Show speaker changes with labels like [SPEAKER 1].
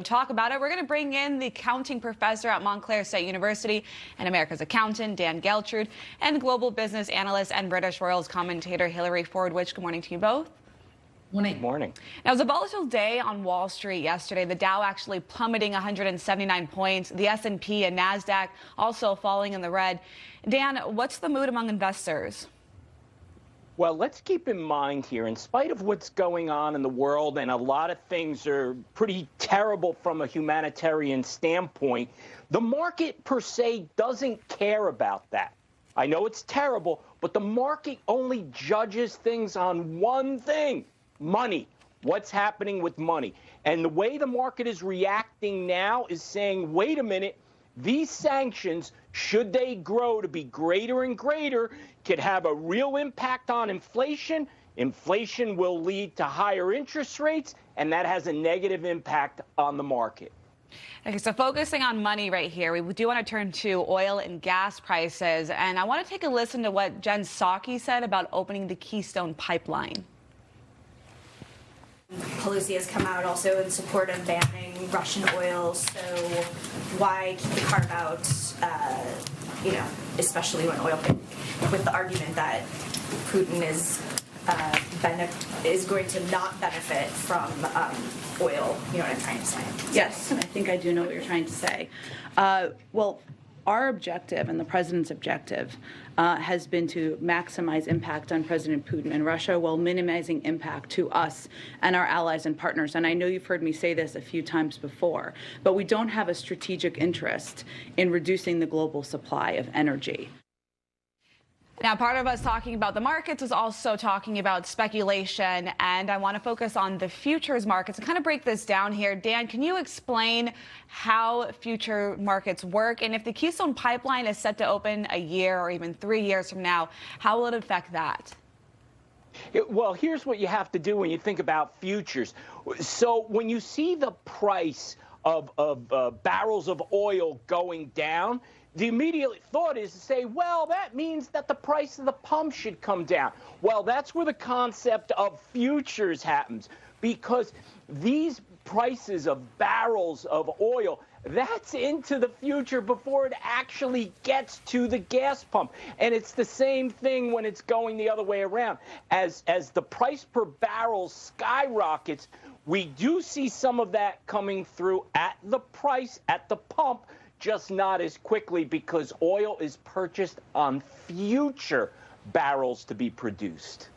[SPEAKER 1] Talk about it. We're going to bring in the accounting professor at Montclair State University and America's accountant, Dan Geltrude, and global business analyst and British Royals commentator, Hillary Fordwich. Good morning to you both.
[SPEAKER 2] Good morning.
[SPEAKER 1] Now, it was a volatile day on Wall Street yesterday. The Dow actually plummeting 179 points. The S&P and NASDAQ also falling in the red. Dan, what's the mood among investors?
[SPEAKER 2] Well, let's keep in mind here, in spite of what's going on in the world, and a lot of things are pretty terrible from a humanitarian standpoint, the market per se doesn't care about that. I know it's terrible, but the market only judges things on one thing: money. What's happening with money? And the way the market is reacting now is saying, wait a minute, these sanctions, should they grow to be greater and greater, could have a real impact on inflation. Inflation will lead to higher interest rates, and that has a negative impact on the market.
[SPEAKER 1] Okay, so focusing on money right here, we do want to turn to oil and gas prices. And I want to take a listen to what Jen Psaki said about opening the Keystone Pipeline.
[SPEAKER 3] Pelosi has come out also in support of banning Russian oil, so why keep the carve out, especially when oil, with the argument that Putin is going to not benefit from oil, you know what I'm trying to say?
[SPEAKER 4] Yes, I think I do know what you're trying to say. Well, our objective and the president's objective has been to maximize impact on President Putin and Russia while minimizing impact to us and our allies and partners. And I know you've heard me say this a few times before, but we don't have a strategic interest in reducing the global supply of energy.
[SPEAKER 1] Now, part of us talking about the markets is also talking about speculation, and I want to focus on the futures markets and kind of break this down here. Dan, can you explain how future markets work? And if the Keystone Pipeline is set to open a year or even 3 years from now, how will it affect that?
[SPEAKER 2] Well, here's what you have to do when you think about futures. So when you see the price of barrels of oil going down, the immediate thought is to say, well, that means that the price of the pump should come down. Well, that's where the concept of futures happens, because these prices of barrels of oil, that's into the future before it actually gets to the gas pump. And it's the same thing when it's going the other way around. As the price per barrel skyrockets, we do see some of that coming through at the price at the pump, just not as quickly, because oil is purchased on future barrels to be produced.